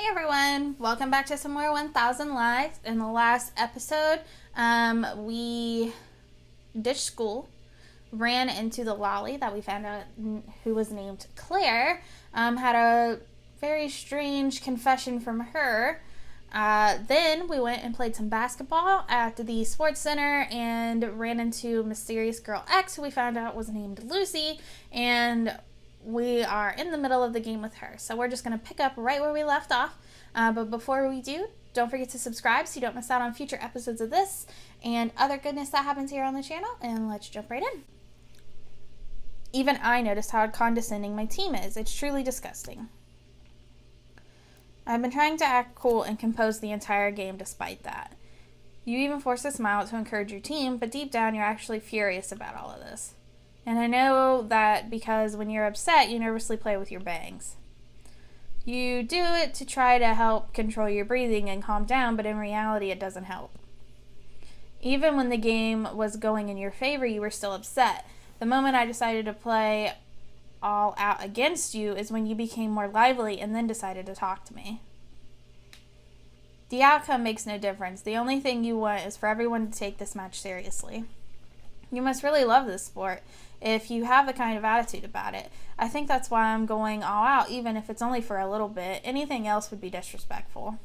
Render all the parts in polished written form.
everyone, welcome back to some more 1000 Lives. In the last episode, we ditched school, ran into the lolly that we found out who was named Claire, had a very strange confession from her. Then we went and played some basketball at the sports center and ran into mysterious girl X, who we found out was named Lucy, and we are in the middle of the game with her. So we're just going to pick up right where we left off. But before we do, don't forget to subscribe so you don't miss out on future episodes of this and other goodness that happens here on the channel. And let's jump right in. Even I noticed how condescending my team is. It's truly disgusting. I've been trying to act cool and composed the entire game despite that. You even force a smile to encourage your team, but deep down you're actually furious about all of this. And I know that because when you're upset, you nervously play with your bangs. You do it to try to help control your breathing and calm down, but in reality it doesn't help. Even when the game was going in your favor, you were still upset. The moment I decided to play all out against you is when you became more lively and then decided to talk to me. The outcome makes no difference. The only thing you want is for everyone to take this match seriously. You must really love this sport if you have the kind of attitude about it. I think that's why I'm going all out, even if it's only for a little bit. Anything else would be disrespectful.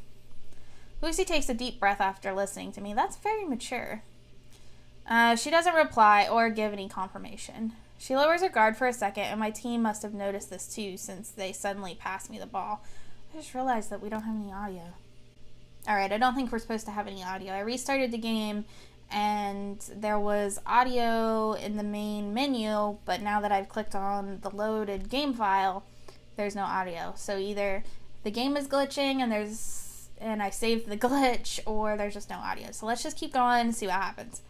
Lucy takes a deep breath after listening to me. That's very mature. She doesn't reply or give any confirmation. She lowers her guard for a second, and my team must have noticed this too, since they suddenly passed me the ball. I just realized that we don't have any audio. Alright, I don't think we're supposed to have any audio. I restarted the game, and there was audio in the main menu, but now that I've clicked on the loaded game file, there's no audio. So either the game is glitching and I saved the glitch, or there's just no audio. So let's just keep going and see what happens.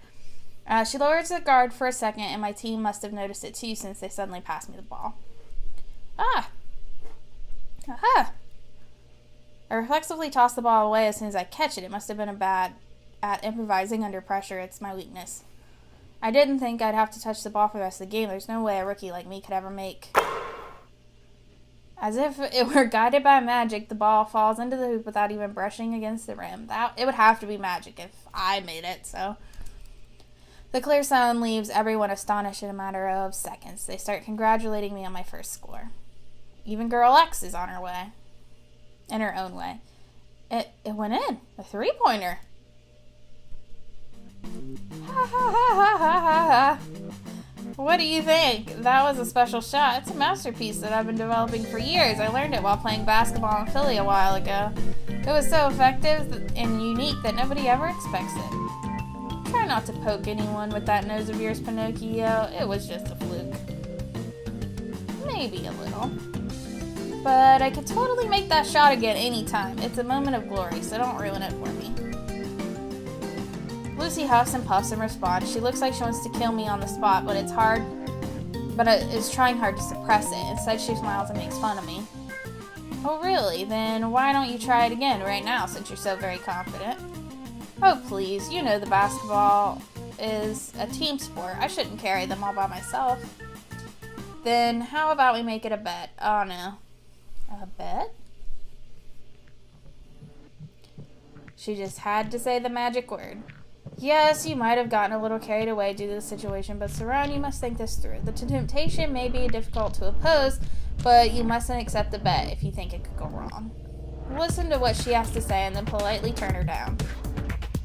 She lowers the guard for a second, and my team must have noticed it too, since they suddenly passed me the ball. Aha! I reflexively toss the ball away as soon as I catch it. It must have been bad at improvising under pressure. It's my weakness. I didn't think I'd have to touch the ball for the rest of the game. There's no way a rookie like me could ever make. As if it were guided by magic, the ball falls into the hoop without even brushing against the rim. It would have to be magic if I made it, so. The clear sound leaves everyone astonished in a matter of seconds. They start congratulating me on my first score. Even girl X is on her way. In her own way. It went in. A three-pointer. Ha ha ha ha ha ha. What do you think? That was a special shot. It's a masterpiece that I've been developing for years. I learned it while playing basketball in Philly a while ago. It was so effective and unique that nobody ever expects it. Try not to poke anyone with that nose of yours, Pinocchio. It was just a fluke. Maybe a little. But I could totally make that shot again anytime. It's a moment of glory, so don't ruin it for me. Lucy huffs and puffs in response. She looks like she wants to kill me on the spot, but it's trying hard to suppress it. Instead, she smiles and makes fun of me. Oh, really? Then why don't you try it again right now, since you're so very confident? Oh, please. You know the basketball is a team sport. I shouldn't carry them all by myself. Then how about we make it a bet? Oh, no. A bet? She just had to say the magic word. Yes, you might have gotten a little carried away due to the situation, but Saran, you must think this through. The temptation may be difficult to oppose, but you mustn't accept the bet if you think it could go wrong. Listen to what she has to say and then politely turn her down.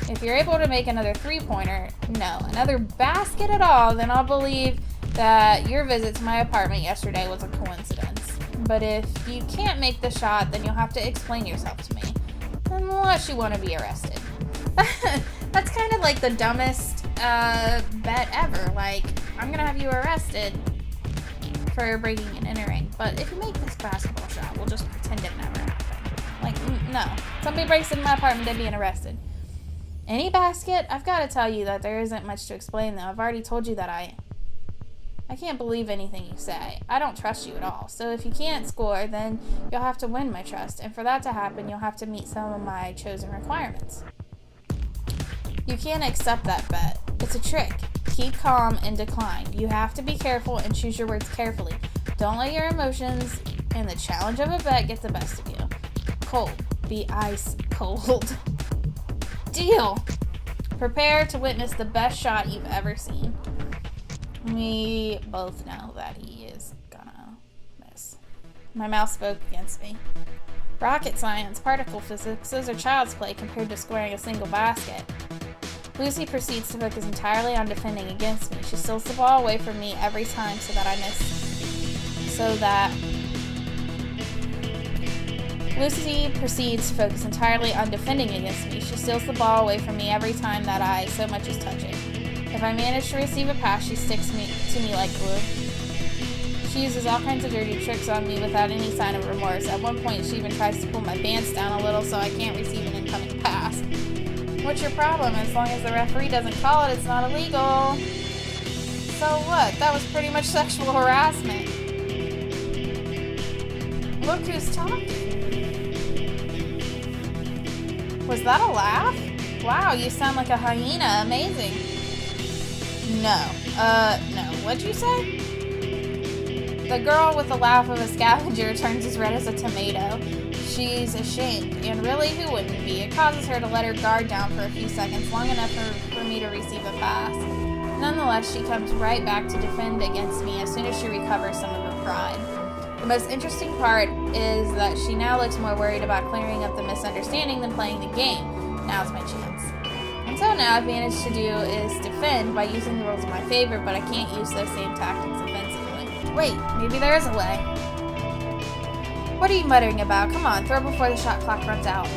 If you're able to make another three-pointer, no, another basket at all, then I'll believe that your visit to my apartment yesterday was a coincidence. But if you can't make the shot, then you'll have to explain yourself to me. Unless you want to be arrested. That's kind of like the dumbest bet ever. Like, I'm going to have you arrested for breaking and entering. But if you make this basketball shot, we'll just pretend it never happened. Like, no. Somebody breaks into my apartment, they're being arrested. Any basket? I've got to tell you that there isn't much to explain, though. I've already told you that I can't believe anything you say. I don't trust you at all. So if you can't score, then you'll have to win my trust. And for that to happen, you'll have to meet some of my chosen requirements. You can't accept that bet. It's a trick. Keep calm and decline. You have to be careful and choose your words carefully. Don't let your emotions and the challenge of a bet get the best of you. Cold, be ice cold. Deal! Prepare to witness the best shot you've ever seen. We both know that he is gonna miss. My mouth spoke against me. Rocket science, particle physics, those are child's play compared to scoring a single basket. Lucy proceeds to focus entirely on defending against me. She steals the ball away from me every time Lucy proceeds to focus entirely on defending against me. She steals the ball away from me every time that I so much as touch it. If I manage to receive a pass, she sticks to me like glue. She uses all kinds of dirty tricks on me without any sign of remorse. At one point, she even tries to pull my pants down a little so I can't receive an incoming pass. What's your problem? As long as the referee doesn't call it, it's not illegal. So what? That was pretty much sexual harassment. Look who's talking. Was that a laugh? Wow, you sound like a hyena. Amazing. No. What'd you say? The girl with the laugh of a scavenger turns as red as a tomato. She's ashamed, and really, who wouldn't be? It causes her to let her guard down for a few seconds, long enough for me to receive a pass. Nonetheless, she comes right back to defend against me as soon as she recovers some of her pride. The most interesting part is that she now looks more worried about clearing up the misunderstanding than playing the game. Now's my chance. Until now, I've managed to do is defend by using the rules in my favor, but I can't use those same tactics offensively. Wait, maybe there is a way. What are you muttering about? Come on, throw before the shot clock runs out.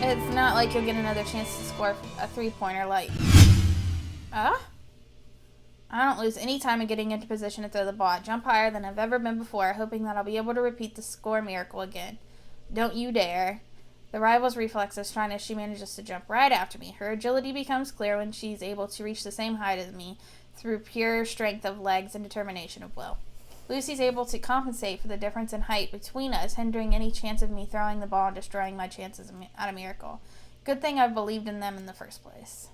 It's not like you'll get another chance to score a three-pointer like... I don't lose any time in getting into position to throw the ball. I jump higher than I've ever been before, hoping that I'll be able to repeat the score miracle again. Don't you dare. The rival's reflexes trying as she manages to jump right after me. Her agility becomes clear when she's able to reach the same height as me through pure strength of legs and determination of will. Lucy's able to compensate for the difference in height between us, hindering any chance of me throwing the ball and destroying my chances at a miracle. Good thing I believed in them in the first place.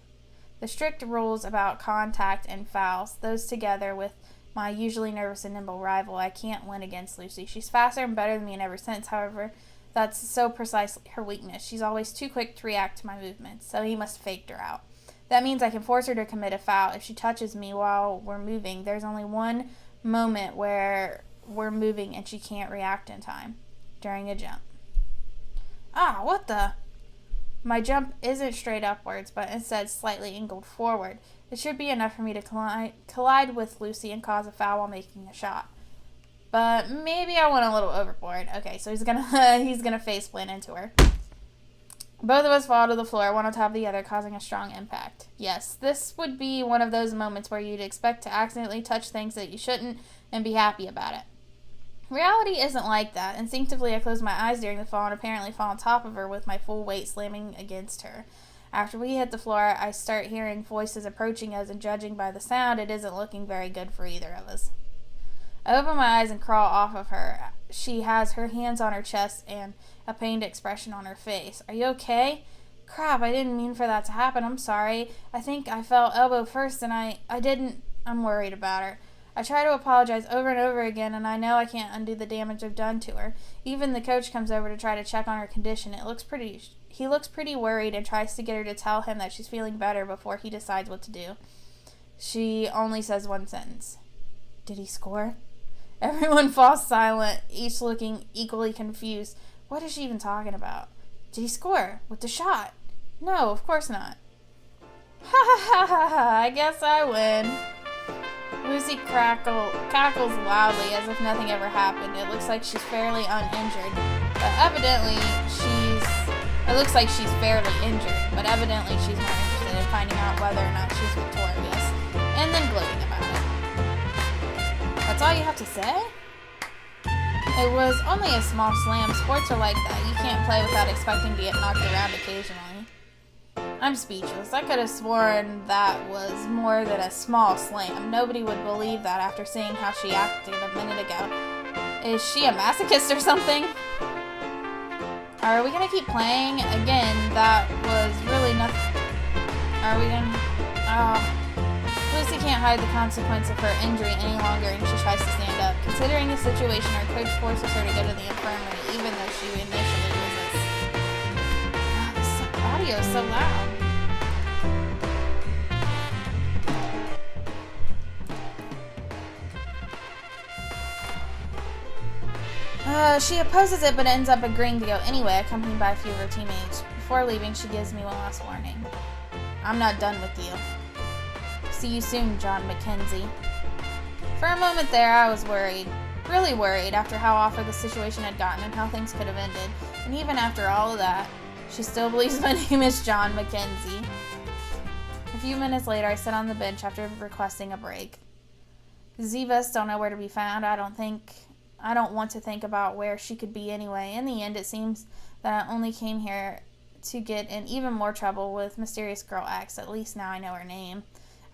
The strict rules about contact and fouls, those together with my usually nervous and nimble rival, I can't win against Lucy. She's faster and better than me in every sense, however, that's so precisely her weakness. She's always too quick to react to my movements, so he must have faked her out. That means I can force her to commit a foul. If she touches me while we're moving, there's only one moment where we're moving and she can't react in time. During a jump. What the? My jump isn't straight upwards, but instead slightly angled forward. It should be enough for me to collide with Lucy and cause a foul while making a shot. But maybe I went a little overboard. Okay, so he's gonna face plant into her. Both of us fall to the floor, one on top of the other, causing a strong impact. Yes, this would be one of those moments where you'd expect to accidentally touch things that you shouldn't and be happy about it. Reality isn't like that. Instinctively, I close my eyes during the fall and apparently fall on top of her with my full weight slamming against her. After we hit the floor, I start hearing voices approaching us, and judging by the sound, it isn't looking very good for either of us. I open my eyes and crawl off of her. She has her hands on her chest and a pained expression on her face. Are you okay? Crap, I didn't mean for that to happen. I'm sorry. I think I fell elbow first and I didn't. I'm worried about her. I try to apologize over and over again, and I know I can't undo the damage I've done to her. Even the coach comes over to try to check on her condition. He looks pretty worried and tries to get her to tell him that she's feeling better before he decides what to do. She only says one sentence. Did he score? Everyone falls silent, each looking equally confused. What is she even talking about? Did he score? With the shot? No, of course not. Ha ha ha ha ha, I guess I win. Lucy cackles loudly as if nothing ever happened. It looks like she's fairly uninjured, but evidently it looks like she's fairly injured, but evidently she's more interested in finding out whether or not she's victorious, and then gloating about it. That's all you have to say? It was only a small slam. Sports are like that. You can't play without expecting to get knocked around occasionally. I'm speechless. I could have sworn that was more than a small slam. Nobody would believe that after seeing how she acted a minute ago. Is she a masochist or something? Are we gonna keep playing? Again, that was really nothing. Are we gonna... Lucy can't hide the consequence of her injury any longer, and she tries to stand up. Considering the situation, our coach forces her to go to the infirmary, even though she initially resists. radio is so loud. She opposes it but ends up agreeing to go anyway, accompanied by a few of her teammates. Before leaving, she gives me one last warning. I'm not done with you. See you soon, John Mackenzie. For a moment there, I was worried. Really worried after how awful the situation had gotten and how things could have ended. And even after all of that, she still believes my name is John Mackenzie. A few minutes later, I sit on the bench after requesting a break. Ziva still nowhere to be found. I don't want to think about where she could be anyway. In the end, it seems that I only came here to get in even more trouble with Mysterious Girl X. At least now I know her name.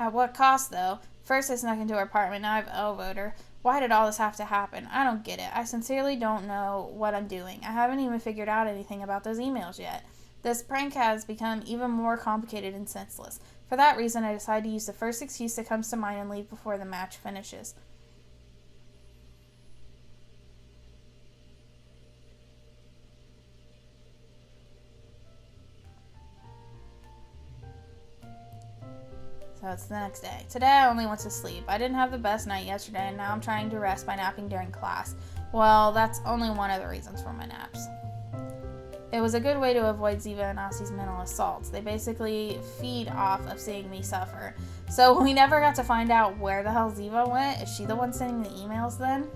At what cost, though? First I snuck into her apartment, now I've elbowed her. Why did all this have to happen? I don't get it. I sincerely don't know what I'm doing. I haven't even figured out anything about those emails yet. This prank has become even more complicated and senseless. For that reason, I decided to use the first excuse that comes to mind and leave before the match finishes. So it's the next day. Today I only went to sleep. I didn't have the best night yesterday, and now I'm trying to rest by napping during class. Well, that's only one of the reasons for my naps. It was a good way to avoid Ziva and Ossie's mental assaults. They basically feed off of seeing me suffer. So we never got to find out where the hell Ziva went. Is she the one sending the emails then?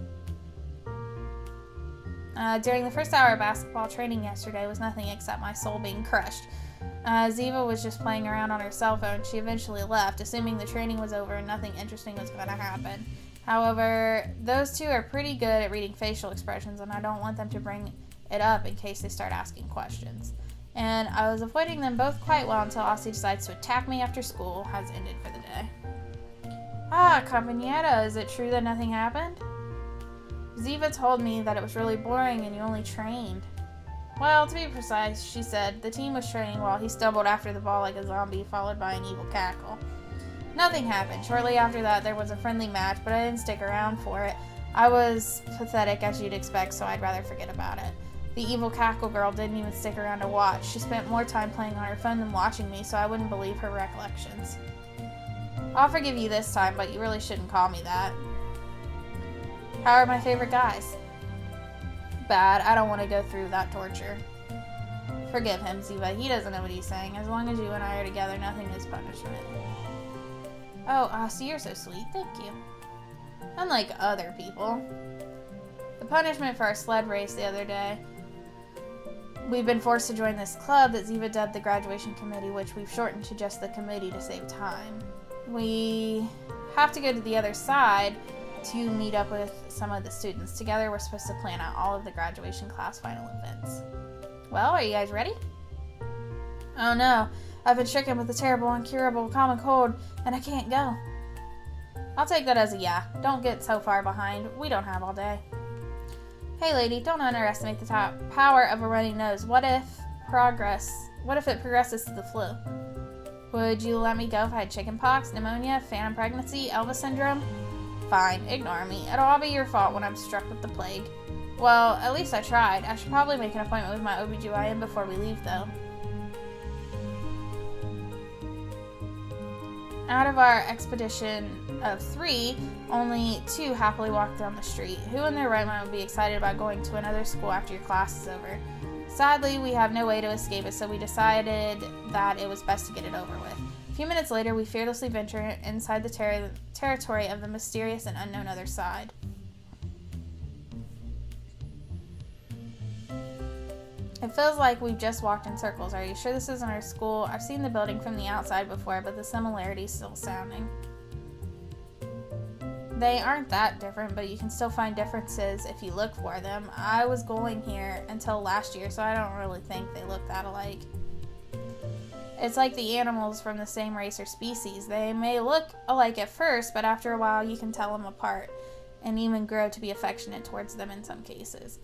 During the first hour of basketball training yesterday was nothing except my soul being crushed. Ziva was just playing around on her cell phone. She eventually left, assuming the training was over and nothing interesting was going to happen. However, those two are pretty good at reading facial expressions, and I don't want them to bring it up in case they start asking questions. And I was avoiding them both quite well until Ossie decides to attack me after school has ended for the day. Ah, compañera, is it true that nothing happened? Ziva told me that it was really boring and you only trained. Well, to be precise, she said, the team was training while he stumbled after the ball like a zombie, followed by an evil cackle. Nothing happened. Shortly after that, there was a friendly match, but I didn't stick around for it. I was pathetic, as you'd expect, so I'd rather forget about it. The evil cackle girl didn't even stick around to watch. She spent more time playing on her phone than watching me, so I wouldn't believe her recollections. I'll forgive you this time, but you really shouldn't call me that. How are my favorite guys? Bad. I don't want to go through that torture. Forgive him, Ziva. He doesn't know what he's saying. As long as you and I are together, nothing is punishment. Oh, Ossie, you're so sweet. Thank you. Unlike other people. The punishment for our sled race the other day. We've been forced to join this club that Ziva dubbed the graduation committee, which we've shortened to just the committee to save time. We have to go to the other side to meet up with some of the students. Together, we're supposed to plan out all of the graduation class final events. Well, are you guys ready? Oh no, I've been stricken with a terrible, incurable common cold, and I can't go. I'll take that as a yeah. Don't get so far behind. We don't have all day. Hey lady, don't underestimate the power of a runny nose. What if it progresses to the flu? Would you let me go if I had chickenpox, pneumonia, phantom pregnancy, Elvis syndrome? Fine, ignore me. It'll all be your fault when I'm struck with the plague. Well, at least I tried. I should probably make an appointment with my OBGYN before we leave, though. Out of our expedition of 3, only 2 happily walked down the street. Who in their right mind would be excited about going to another school after your class is over? Sadly, we have no way to escape it, so we decided that it was best to get it over with. A few minutes later, we fearlessly venture inside the territory of the mysterious and unknown other side. It feels like we've just walked in circles. Are you sure this isn't our school? I've seen the building from the outside before, but the similarity's still sounding. They aren't that different, but you can still find differences if you look for them. I was going here until last year, so I don't really think they look that alike. It's like the animals from the same race or species. They may look alike at first, but after a while you can tell them apart and even grow to be affectionate towards them in some cases.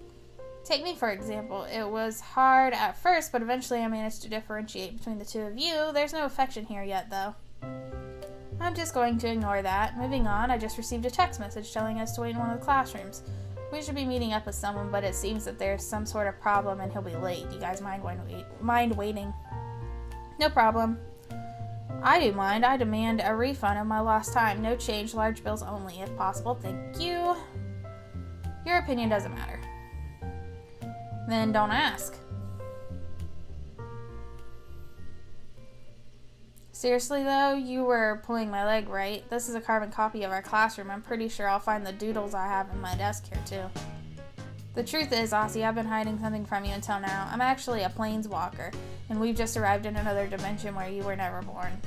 Take me, for example. It was hard at first, but eventually I managed to differentiate between the two of you. There's no affection here yet, though. I'm just going to ignore that. Moving on, I just received a text message telling us to wait in one of the classrooms. We should be meeting up with someone, but it seems that there's some sort of problem and he'll be late. Do you guys mind waiting? No problem. I do mind. I demand a refund of my lost time. No change, large bills only, if possible. Thank you. Your opinion doesn't matter. Then don't ask. Seriously though, you were pulling my leg, right? This is a carbon copy of our classroom. I'm pretty sure I'll find the doodles I have in my desk here too. The truth is, Aussie, I've been hiding something from you until now. I'm actually a planeswalker, and we've just arrived in another dimension where you were never born.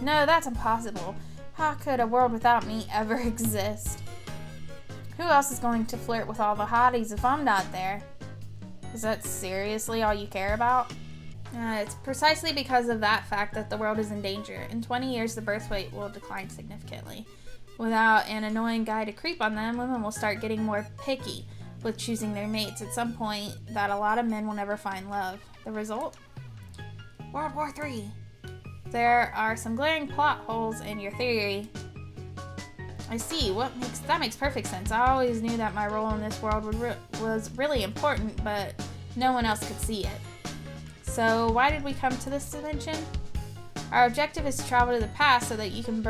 No, that's impossible. How could a world without me ever exist? Who else is going to flirt with all the hotties if I'm not there? Is that seriously all you care about? It's precisely because of that fact that the world is in danger. In 20 years, the birth rate will decline significantly. Without an annoying guy to creep on them, women will start getting more picky with choosing their mates. At some point, that a lot of men will never find love. The result? World War III. There are some glaring plot holes in your theory. I see. That makes perfect sense. I always knew that my role in this world was really important, but no one else could see it. So why did we come to this dimension? Our objective is to travel to the past so that you can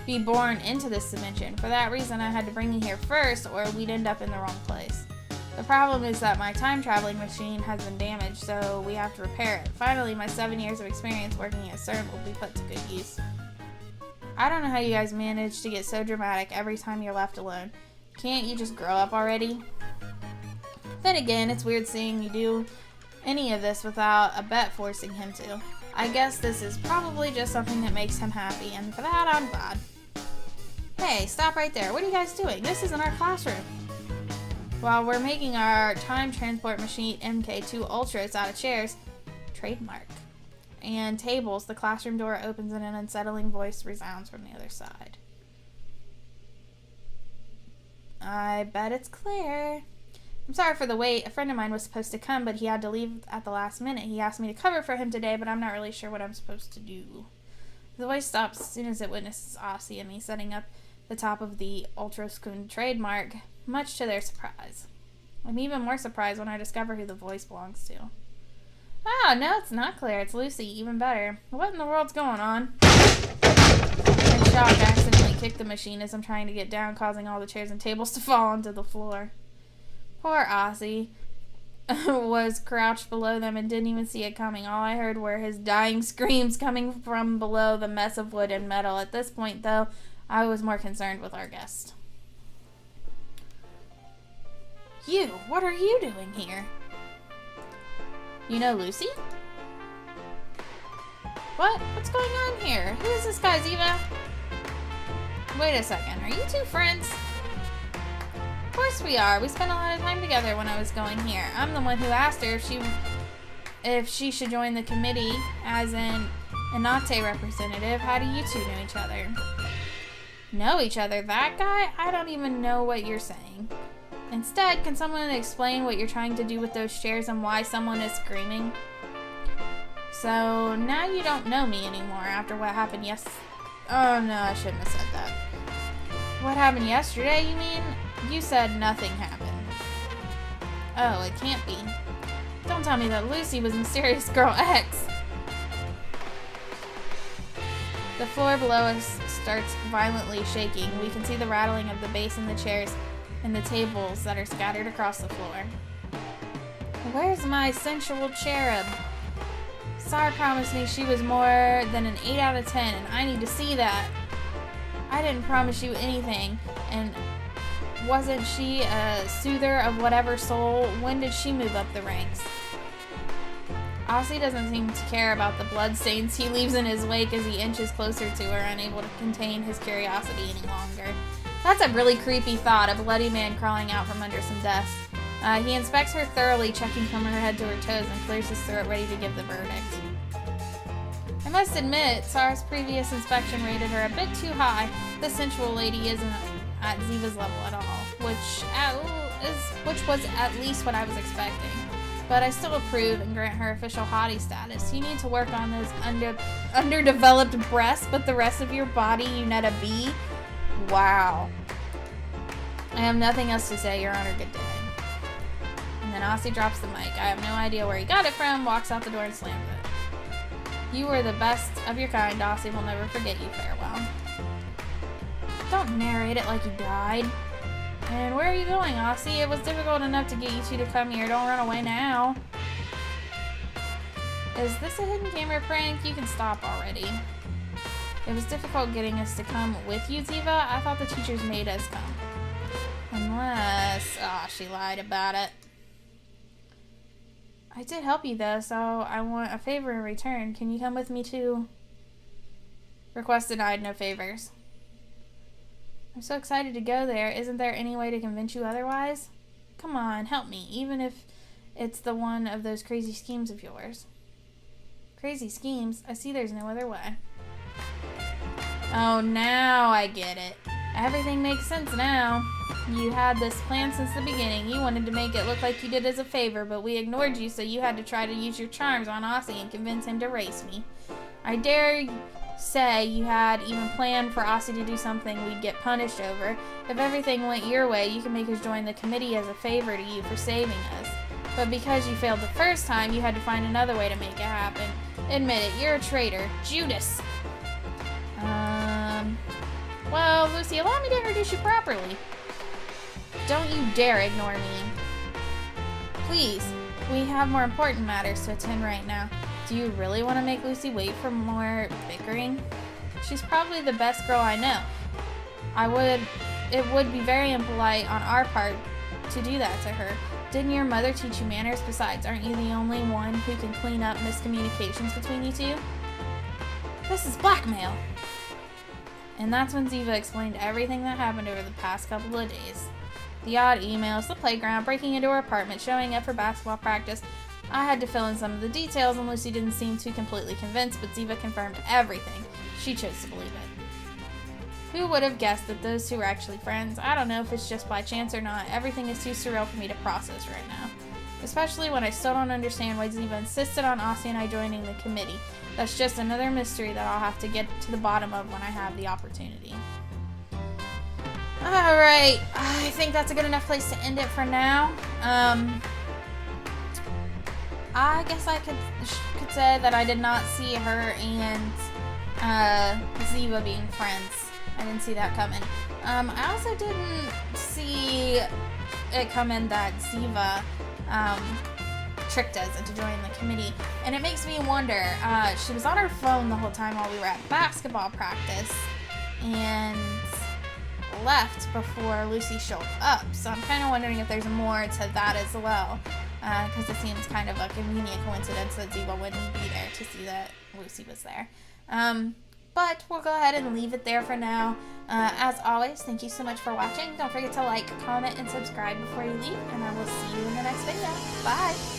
be born into this dimension. For that reason, I had to bring you here first, or we'd end up in the wrong place. The problem is that my time-traveling machine has been damaged, so we have to repair it. Finally, my 7 years of experience working at CERN will be put to good use. I don't know how you guys manage to get so dramatic every time you're left alone. Can't you just grow up already? Then again, it's weird seeing you do any of this without a bet forcing him to. I guess this is probably just something that makes him happy, and for that, I'm glad. Hey, stop right there. What are you guys doing? This isn't our classroom. While we're making our time transport machine MK2 Ultras out of chairs, trademark, and tables, the classroom door opens and an unsettling voice resounds from the other side. I bet it's Claire. I'm sorry for the wait. A friend of mine was supposed to come, but he had to leave at the last minute. He asked me to cover for him today, but I'm not really sure what I'm supposed to do. The voice stops as soon as it witnesses Aussie and me setting up the top of the Ultraskun trademark, much to their surprise. I'm even more surprised when I discover who the voice belongs to. Ah, no, it's not Claire. It's Lucy. Even better. What in the world's going on? In shock, I accidentally kicked the machine as I'm trying to get down, causing all the chairs and tables to fall onto the floor. Poor Aussie was crouched below them and didn't even see it coming. All I heard were his dying screams coming from below the mess of wood and metal. At this point, though, I was more concerned with our guest. You, what are you doing here? You know Lucy? What? What's going on here? Who is this guy, Ziva? Wait a second, are you two friends? Of course we are. We spent a lot of time together when I was going here. I'm the one who asked her if she should join the committee as an Inate representative. How do you two know each other? Know each other? That guy? I don't even know what you're saying. Instead, can someone explain what you're trying to do with those chairs and why someone is screaming? So, now you don't know me anymore after what happened Oh no, I shouldn't have said that. What happened yesterday, you mean? You said nothing happened. Oh, it can't be. Don't tell me that Lucy was Mysterious Girl X. The floor below us starts violently shaking. We can see the rattling of the base in the chairs and the tables that are scattered across the floor. Where's my sensual cherub? Sarah promised me she was more than an 8 out of 10, and I need to see that. I didn't promise you anything, and wasn't she a soother of whatever soul? When did she move up the ranks? Aussie doesn't seem to care about the bloodstains he leaves in his wake as he inches closer to her, unable to contain his curiosity any longer. That's a really creepy thought, a bloody man crawling out from under some dust. He inspects her thoroughly, checking from her head to her toes, and clears his throat, ready to give the verdict. I must admit, Sarah's previous inspection rated her a bit too high. This sensual lady isn't at Ziva's level at all, which was at least what I was expecting. But I still approve and grant her official hottie status. You need to work on those underdeveloped breasts, but the rest of your body, you net a B? Wow. I have nothing else to say, Your Honor. Good day. And then Aussie drops the mic. I have no idea where he got it from, walks out the door and slams it. You were the best of your kind. Aussie will never forget you. Farewell. Don't narrate it like you died. And where are you going, Aussie? It was difficult enough to get you two to come here. Don't run away now. Is this a hidden camera prank? You can stop already. It was difficult getting us to come with you, Ziva. I thought the teachers made us come. Unless... Oh, she lied about it. I did help you, though, so I want a favor in return. Can you come with me, too? Request denied, no favors. I'm so excited to go there. Isn't there any way to convince you otherwise? Come on, help me, even if it's the one of those crazy schemes of yours. Crazy schemes? I see there's no other way. Oh, now I get it. Everything makes sense now. You had this plan since the beginning. You wanted to make it look like you did as a favor, but we ignored you, so you had to try to use your charms on Aussie and convince him to race me. I dare say you had even planned for Aussie to do something we'd get punished over. If everything went your way, you can make us join the committee as a favor to you for saving us. But because you failed the first time, you had to find another way to make it happen. Admit it, you're a traitor. Judas! Well, Lucy, allow me to introduce you properly. Don't you dare ignore me. Please, we have more important matters to attend right now. Do you really want to make Lucy wait for more bickering? She's probably the best girl I know. It would be very impolite on our part to do that to her. Didn't your mother teach you manners? Besides, aren't you the only one who can clean up miscommunications between you two? This is blackmail. And that's when Ziva explained everything that happened over the past couple of days. The odd emails, the playground, breaking into her apartment, showing up for basketball practice. I had to fill in some of the details and Lucy didn't seem too completely convinced, but Ziva confirmed everything. She chose to believe it. Who would have guessed that those two were actually friends? I don't know if it's just by chance or not. Everything is too surreal for me to process right now. Especially when I still don't understand why Ziva insisted on Aussie and I joining the committee. That's just another mystery that I'll have to get to the bottom of when I have the opportunity. Alright, I think that's a good enough place to end it for now. I guess I could say that I did not see her and Ziva being friends. I didn't see that coming. I also didn't see it coming that Ziva tricked us into joining the committee. And it makes me wonder, she was on her phone the whole time while we were at basketball practice and left before Lucy showed up. So I'm kind of wondering if there's more to that as well. Because it seems kind of a convenient coincidence that Ziva wouldn't be there to see that Lucy was there. But we'll go ahead and leave it there for now. As always, thank you so much for watching. Don't forget to like, comment, and subscribe before you leave. And I will see you in the next video. Bye!